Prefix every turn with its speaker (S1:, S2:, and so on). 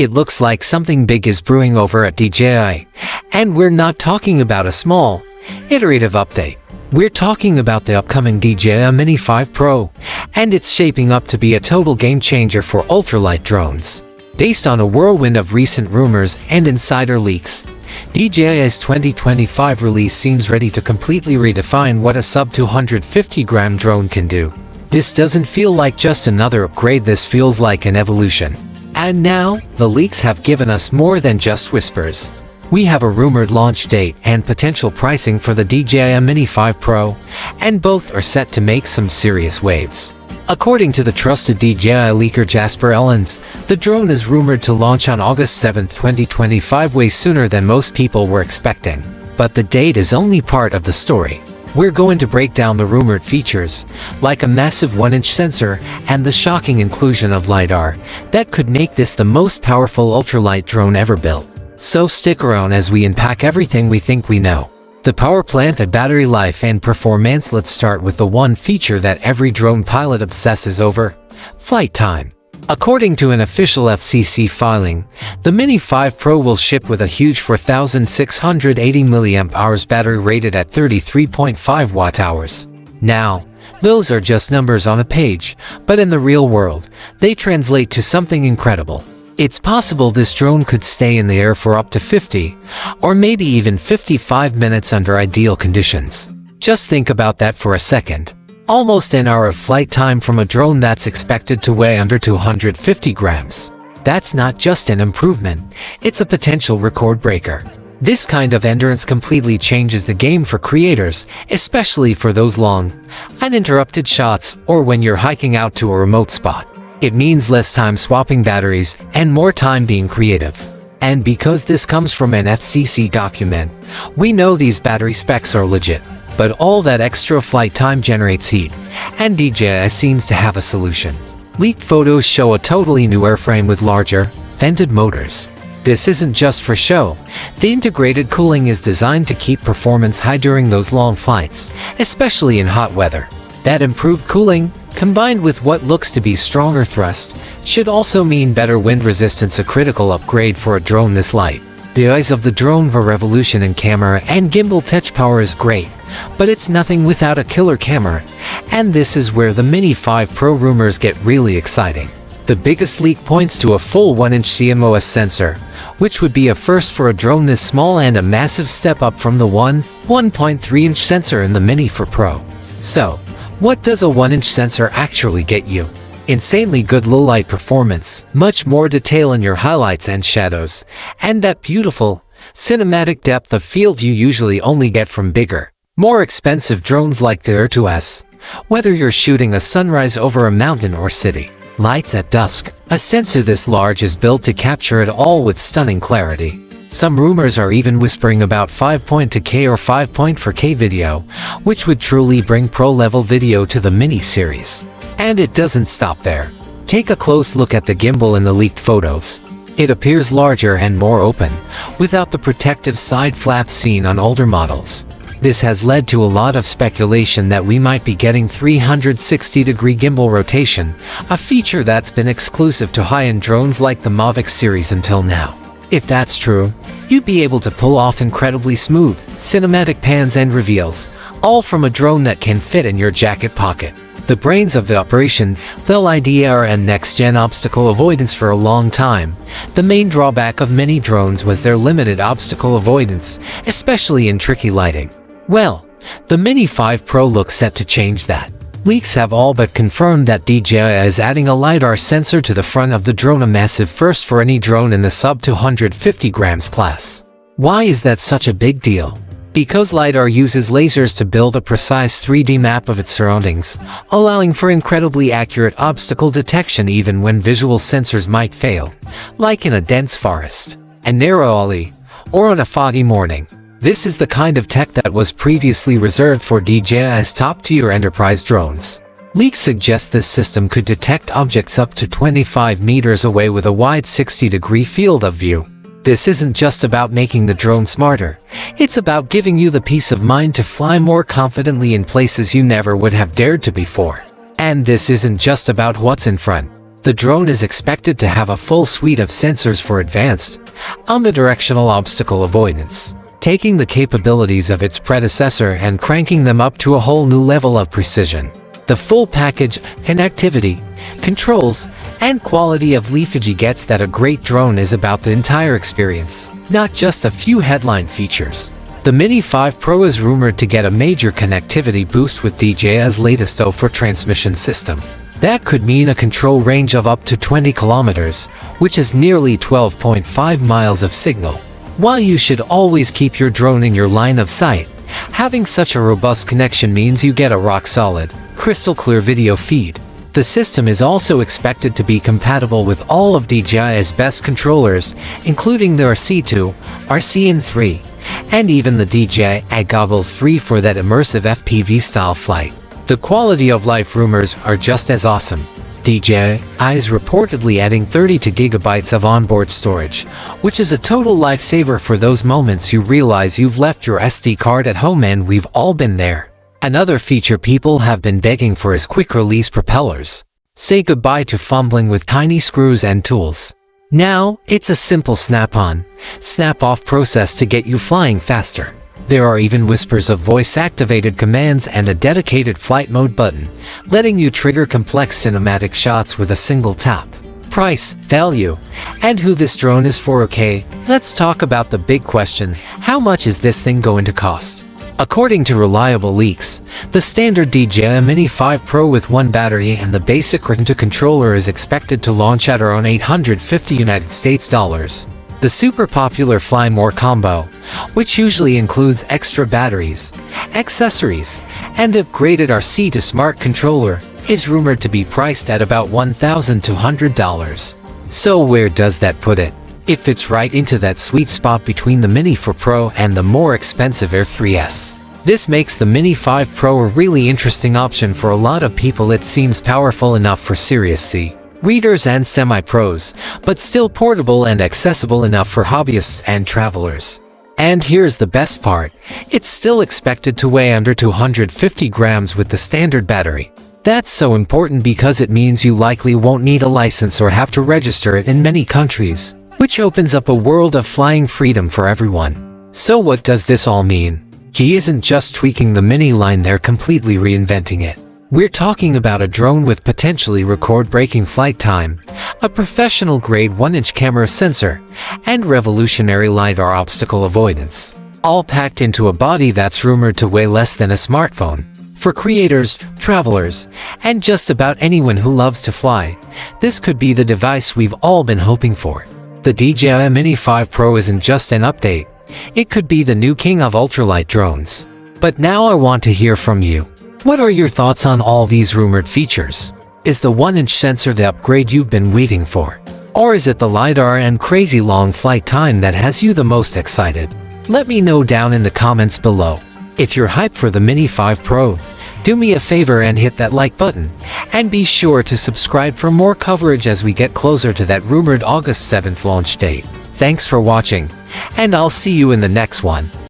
S1: It looks like something big is brewing over at DJI. And we're not talking about a small, iterative update. We're talking about the upcoming DJI Mini 5 Pro, and it's shaping up to be a total game changer for ultralight drones. Based on a whirlwind of recent rumors and insider leaks, DJI's 2025 release seems ready to completely redefine what a sub-250-gram drone can do. This doesn't feel like just another upgrade, this feels like an evolution. And now, the leaks have given us more than just whispers. We have a rumored launch date and potential pricing for the DJI Mini 5 Pro, and both are set to make some serious waves. According to the trusted DJI leaker Jasper Ellens, the drone is rumored to launch on August 7, 2025, way sooner than most people were expecting. But the date is only part of the story. We're going to break down the rumored features, like a massive 1-inch sensor and the shocking inclusion of LiDAR, that could make this the most powerful ultralight drone ever built. So stick around as we unpack everything we think we know. The power plant, and battery life and performance. Let's start with the one feature that every drone pilot obsesses over: flight time. According to an official FCC filing, the Mini 5 Pro will ship with a huge 4,680 mAh battery rated at 33.5 watt-hours. Now, those are just numbers on a page, but in the real world, they translate to something incredible. It's possible this drone could stay in the air for up to 50, or maybe even 55 minutes under ideal conditions. Just think about that for a second. Almost an hour of flight time from a drone that's expected to weigh under 250 grams. That's not just an improvement, it's a potential record breaker. This kind of endurance completely changes the game for creators, especially for those long, uninterrupted shots or when you're hiking out to a remote spot. It means less time swapping batteries and more time being creative. And because this comes from an FCC document, we know these battery specs are legit. But all that extra flight time generates heat, and DJI seems to have a solution. Leaked photos show a totally new airframe with larger, vented motors. This isn't just for show. The integrated cooling is designed to keep performance high during those long flights, especially in hot weather. That improved cooling, combined with what looks to be stronger thrust, should also mean better wind resistance, a critical upgrade for a drone this light. The eyes of the drone, for revolution in camera and gimbal touch power is great, but it's nothing without a killer camera, and this is where the Mini 5 Pro rumors get really exciting. The biggest leak points to a full 1-inch CMOS sensor, which would be a first for a drone this small and a massive step up from the 1.3-inch sensor in the Mini 4 Pro. So, what does a 1-inch sensor actually get you? Insanely good low-light performance, much more detail in your highlights and shadows, and that beautiful, cinematic depth of field you usually only get from bigger, more expensive drones like the Air 2S. Whether you're shooting a sunrise over a mountain or city lights at dusk, a sensor this large is built to capture it all with stunning clarity. Some rumors are even whispering about 5.2K or 5.4K video, which would truly bring pro-level video to the Mini series. And it doesn't stop there. Take a close look at the gimbal in the leaked photos. It appears larger and more open, without the protective side flaps seen on older models. This has led to a lot of speculation that we might be getting 360-degree gimbal rotation, a feature that's been exclusive to high-end drones like the Mavic series until now. If that's true, you'd be able to pull off incredibly smooth, cinematic pans and reveals, all from a drone that can fit in your jacket pocket. The brains of the operation, the LiDAR and next-gen obstacle avoidance. For a long time, the main drawback of many drones was their limited obstacle avoidance, especially in tricky lighting. Well, the Mini 5 Pro looks set to change that. Leaks have all but confirmed that DJI is adding a LiDAR sensor to the front of the drone, a massive first for any drone in the sub-250 grams class. Why is that such a big deal? Because LiDAR uses lasers to build a precise 3D map of its surroundings, allowing for incredibly accurate obstacle detection even when visual sensors might fail, like in a dense forest, a narrow alley, or on a foggy morning. This is the kind of tech that was previously reserved for DJI's top-tier enterprise drones. Leaks suggest this system could detect objects up to 25 meters away with a wide 60-degree field of view. This isn't just about making the drone smarter, it's about giving you the peace of mind to fly more confidently in places you never would have dared to before. And this isn't just about what's in front. The drone is expected to have a full suite of sensors for advanced, omnidirectional obstacle avoidance, taking the capabilities of its predecessor and cranking them up to a whole new level of precision. The full package, connectivity, controls, and quality of leafage gets that a great drone is about the entire experience, not just a few headline features. The Mini 5 Pro is rumored to get a major connectivity boost with DJI's latest O4 transmission system. That could mean a control range of up to 20 kilometers, which is nearly 12.5 miles of signal. While you should always keep your drone in your line of sight, having such a robust connection means you get a rock-solid, crystal-clear video feed. The system is also expected to be compatible with all of DJI's best controllers, including their C2, RCN3, and even the DJI Goggles 3 for that immersive FPV-style flight. The quality of life rumors are just as awesome. DJI is reportedly adding 32 gigabytes of onboard storage, which is a total lifesaver for those moments you realize you've left your SD card at home, and we've all been there. Another feature people have been begging for is quick-release propellers. Say goodbye to fumbling with tiny screws and tools. Now, it's a simple snap-on, snap-off process to get you flying faster. There are even whispers of voice-activated commands and a dedicated flight mode button, letting you trigger complex cinematic shots with a single tap. Price, value, and who this drone is for. Okay, let's talk about the big question: how much is this thing going to cost? According to reliable leaks, the standard DJI Mini 5 Pro with one battery and the basic Retinta controller is expected to launch at around $850 US. The super popular Fly More combo, which usually includes extra batteries, accessories, and upgraded RC to smart controller, is rumored to be priced at about $1,200. So where does that put it? It fits right into that sweet spot between the Mini 4 Pro and the more expensive Air 3S. This makes the Mini 5 Pro a really interesting option for a lot of people. It seems powerful enough for serious C readers and semi-pros, but still portable and accessible enough for hobbyists and travelers. And here's the best part: it's still expected to weigh under 250 grams with the standard battery. That's so important because it means you likely won't need a license or have to register it in many countries, which opens up a world of flying freedom for everyone. So what does this all mean? DJI isn't just tweaking the Mini line, they're completely reinventing it. We're talking about a drone with potentially record-breaking flight time, a professional-grade 1-inch camera sensor, and revolutionary LiDAR obstacle avoidance, all packed into a body that's rumored to weigh less than a smartphone. For creators, travelers, and just about anyone who loves to fly, this could be the device we've all been hoping for. The DJI Mini 5 Pro isn't just an update, it could be the new king of ultralight drones. But now I want to hear from you. What are your thoughts on all these rumored features? Is the 1-inch sensor the upgrade you've been waiting for? Or is it the LiDAR and crazy long flight time that has you the most excited? Let me know down in the comments below. If you're hyped for the Mini 5 Pro, do me a favor and hit that like button, and be sure to subscribe for more coverage as we get closer to that rumored August 7th launch date. Thanks for watching, and I'll see you in the next one.